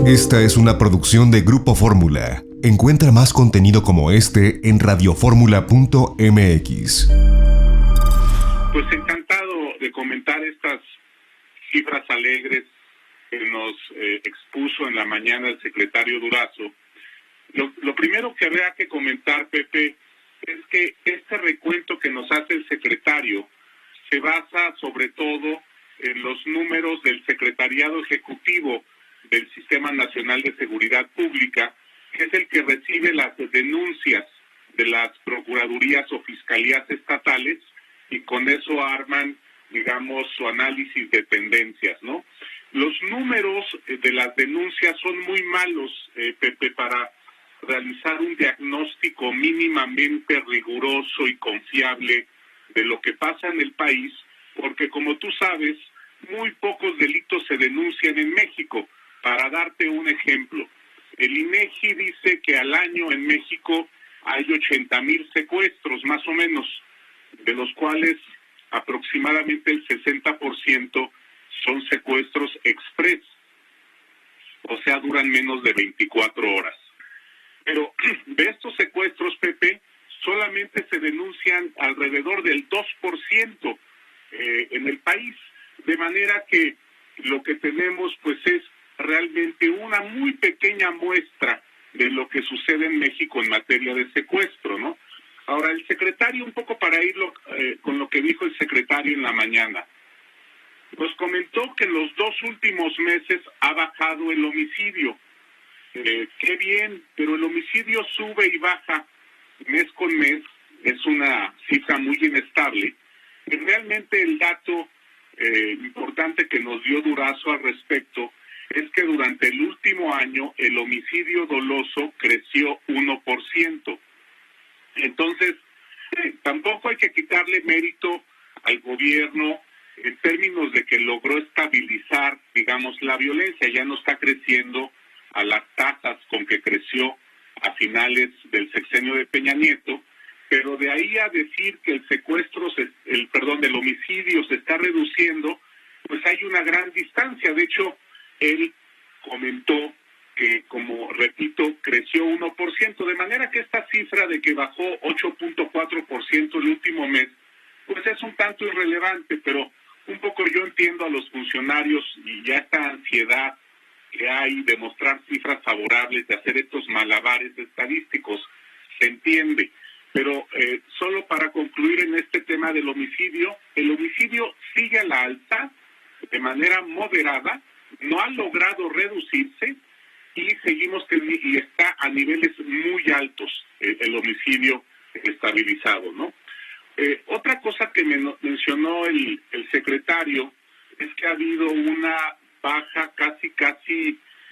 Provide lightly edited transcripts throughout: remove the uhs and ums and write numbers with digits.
Esta es una producción de Grupo Fórmula. Encuentra más contenido como este en radioformula.mx. Pues encantado de comentar estas cifras alegres que nos expuso en la mañana el secretario Durazo. Lo primero que habría que comentar, Pepe, es que este recuento que nos hace el secretario se basa sobre todo en los números del Secretariado Ejecutivo del Sistema Nacional de Seguridad Pública, que es el que recibe las denuncias de las procuradurías o fiscalías estatales, y con eso arman, digamos, su análisis de tendencias, ¿no? Los números de las denuncias son muy malos, Pepe, para realizar un diagnóstico mínimamente riguroso y confiable de lo que pasa en el país, porque como tú sabes, muy pocos delitos se denuncian en México. Para darte un ejemplo, el INEGI dice que al año en México hay 80,000 secuestros, más o menos, de los cuales aproximadamente el 60% son secuestros express, o sea, duran menos de 24 horas. Pero de estos secuestros, Pepe, solamente se denuncian alrededor del 2% en el país, de manera que lo que tenemos pues es realmente una muy pequeña muestra de lo que sucede en México en materia de secuestro, ¿no? Ahora, el secretario, un poco para irlo con lo que dijo el secretario en la mañana, nos comentó que en los 2 últimos meses ha bajado el homicidio. Qué bien, pero el homicidio sube y baja mes con mes, es una cifra muy inestable, y realmente el dato importante que nos dio Durazo al respecto es que durante el último año el homicidio doloso creció 1%. Entonces, tampoco hay que quitarle mérito al gobierno en términos de que logró estabilizar, digamos, la violencia. Ya no está creciendo a las tasas con que creció a finales del sexenio de Peña Nieto, pero de ahí a decir que el homicidio se está reduciendo, pues hay una gran distancia. De hecho, él comentó que, como repito, creció 1%, de manera que esta cifra de que bajó 8.4% el último mes, pues es un tanto irrelevante, pero un poco yo entiendo a los funcionarios y ya esta ansiedad que hay de mostrar cifras favorables, de hacer estos malabares estadísticos, se entiende. Pero solo para concluir en este tema del homicidio, el homicidio sigue a la alza de manera moderada, no ha logrado reducirse y seguimos y está a niveles muy altos el homicidio estabilizado, ¿no? Otra cosa que mencionó el secretario es que ha habido una baja casi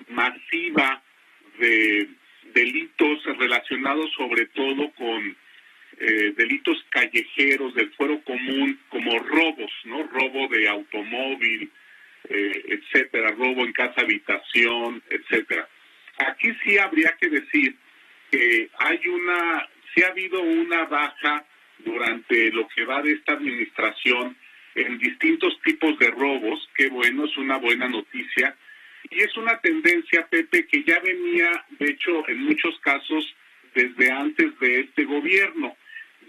masiva de delitos relacionados sobre todo con delitos callejeros del fuero común, como robos, ¿no? Robo de automóvil, etcétera, robo en casa habitación, etcétera. Aquí sí habría que decir que sí ha habido una baja durante lo que va de esta administración en distintos tipos de robos. Qué bueno, es una buena noticia. Y es una tendencia, Pepe, que ya venía, de hecho, en muchos casos, desde antes de este gobierno.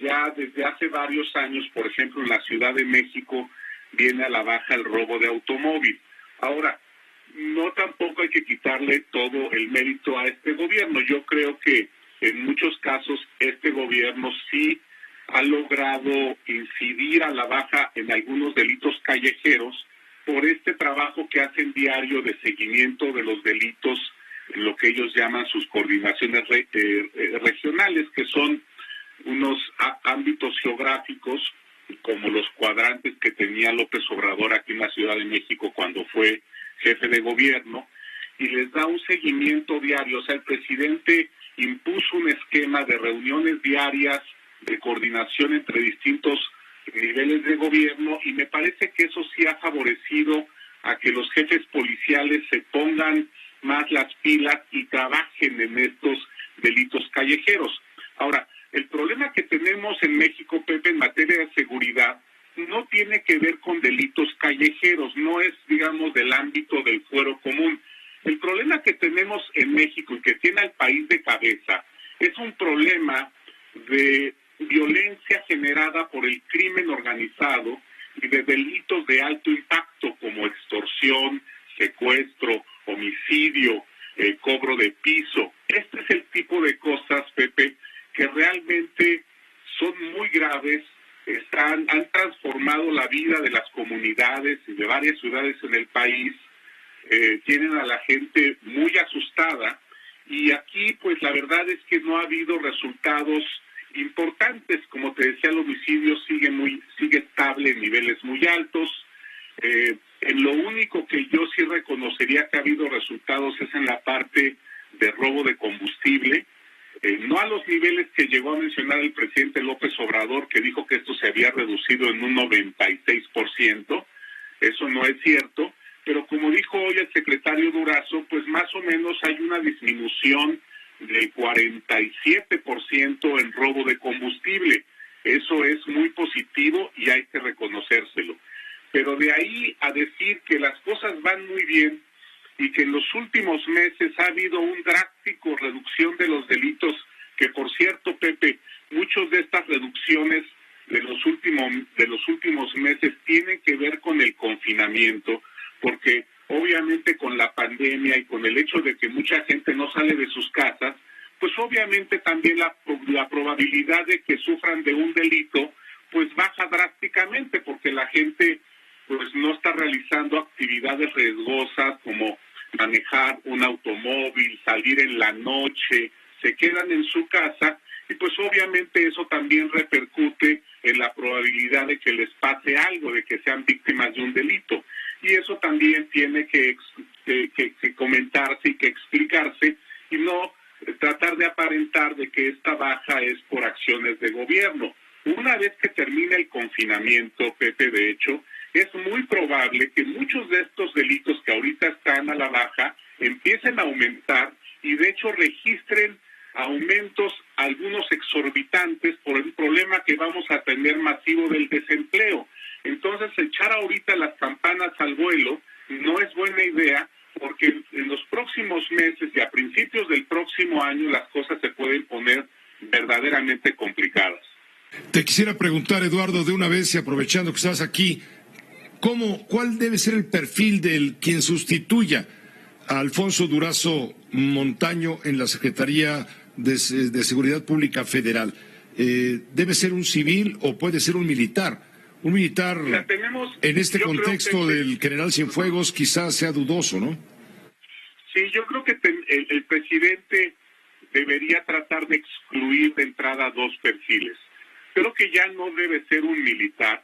Ya desde hace varios años, por ejemplo, en la Ciudad de México, viene a la baja el robo de automóvil. Ahora, no tampoco hay que quitarle todo el mérito a este gobierno. Yo creo que en muchos casos este gobierno sí ha logrado incidir a la baja en algunos delitos callejeros por este trabajo que hacen diario de seguimiento de los delitos, en lo que ellos llaman sus coordinaciones regionales, que son unos ámbitos geográficos como los cuadrantes que tenía López Obrador aquí en la Ciudad de México cuando fue jefe de gobierno, y les da un seguimiento diario. O sea, el presidente impuso un esquema de reuniones diarias, de coordinación entre distintos niveles de gobierno, y me parece que eso sí ha favorecido a que los jefes policiales se pongan más las pilas y trabajen en estos delitos callejeros. Ahora, el problema que tenemos en México, Pepe, en materia de seguridad, no tiene que ver con delitos callejeros, no es, digamos, del ámbito del fuero común. El problema que tenemos en México y que tiene al país de cabeza es un problema de violencia generada por el crimen organizado y de delitos de alto impacto como extorsión, secuestro, homicidio, cobro de piso. Este es el tipo de cosas, Pepe, que realmente son muy graves, han transformado la vida de las comunidades y de varias ciudades en el país, tienen a la gente muy asustada, y aquí pues la verdad es que no ha habido resultados importantes. Como te decía, el homicidio sigue estable en niveles muy altos. En lo único que yo sí reconocería que ha habido resultados es en la parte de robo de combustible, no a los niveles que llegó a mencionar el presidente López Obrador, que dijo que esto se había reducido en un 96%, eso no es cierto, pero como dijo hoy el secretario Durazo, pues más o menos hay una disminución del 47% en robo de combustible. Eso es muy positivo y hay que reconocérselo. Pero de ahí a decir que las cosas van muy bien y que en los últimos meses ha habido una drástica reducción de los delitos, que por cierto, Pepe, muchas de estas reducciones de los últimos meses tienen que ver con el confinamiento, porque obviamente con la pandemia y con el hecho de que mucha gente no sale de sus casas, pues obviamente también la probabilidad de que sufran de un delito pues baja drásticamente, porque la gente pues no está realizando actividades riesgosas como manejar un automóvil, salir en la noche, se quedan en su casa, y pues obviamente eso también repercute en la probabilidad de que les pase algo, de que sean víctimas de un delito. Y eso también tiene que comentarse y que explicarse, y no tratar de aparentar de que esta baja es por acciones de gobierno. Una vez que termine el confinamiento, Pepe, de hecho, es muy probable que muchos de estos delitos que ahorita están a la baja empiecen a aumentar, y de hecho registren aumentos, algunos exorbitantes, por el problema que vamos a tener masivo del desempleo. Entonces, echar ahorita las campanas al vuelo no es buena idea, porque en los próximos meses y a principios del próximo año las cosas se pueden poner verdaderamente complicadas. Te quisiera preguntar, Eduardo, de una vez y aprovechando que estás aquí, ¿cuál debe ser el perfil del quien sustituya a Alfonso Durazo Montaño en la Secretaría de Seguridad Pública Federal? ¿Debe ser un civil o puede ser un militar? Un militar, en este contexto del general Cienfuegos, quizás sea dudoso, ¿no? Sí, yo creo que el presidente debería tratar de excluir de entrada dos perfiles. Creo que ya no debe ser un militar,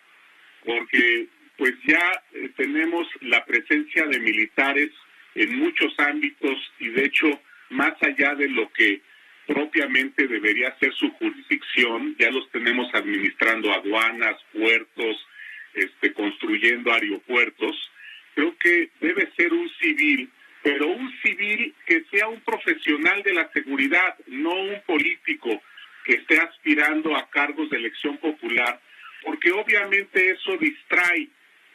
porque pues ya tenemos la presencia de militares en muchos ámbitos, y de hecho, más allá de lo que propiamente debería ser su jurisdicción, ya los tenemos administrando aduanas, puertos, construyendo aeropuertos. Creo que debe ser un civil, pero un civil que sea un profesional de la seguridad, no un político que esté aspirando a cargos de elección popular, porque obviamente eso distrae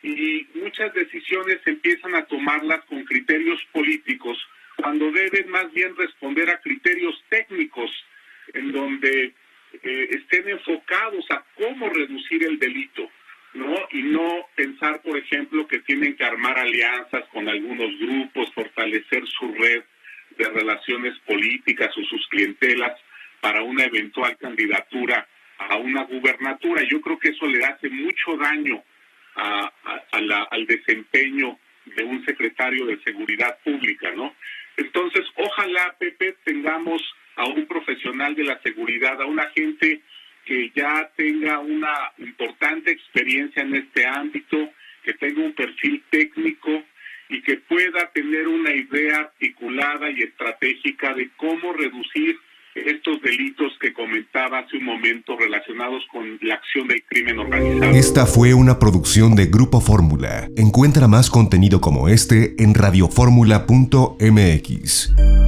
y muchas decisiones empiezan a tomarlas con criterios políticos, cuando deben más bien responder a criterios técnicos, en donde estén enfocados a cómo reducir el delito, ¿no? Y no pensar, por ejemplo, que tienen que armar alianzas con algunos grupos, fortalecer su red de relaciones políticas o sus clientelas para una eventual candidatura a una gubernatura. Yo creo que eso le hace mucho daño al desempeño de un secretario de Seguridad Pública, ¿no? Entonces, ojalá, Pepe, tengamos a un profesional de la seguridad, a una gente que ya tenga una importante experiencia en este ámbito, que tenga un perfil técnico y que pueda tener una idea articulada y estratégica de cómo reducir estos delitos que comentaba hace un momento relacionados con la acción del crimen organizado. Esta fue una producción de Grupo Fórmula. Encuentra más contenido como este en radioformula.mx.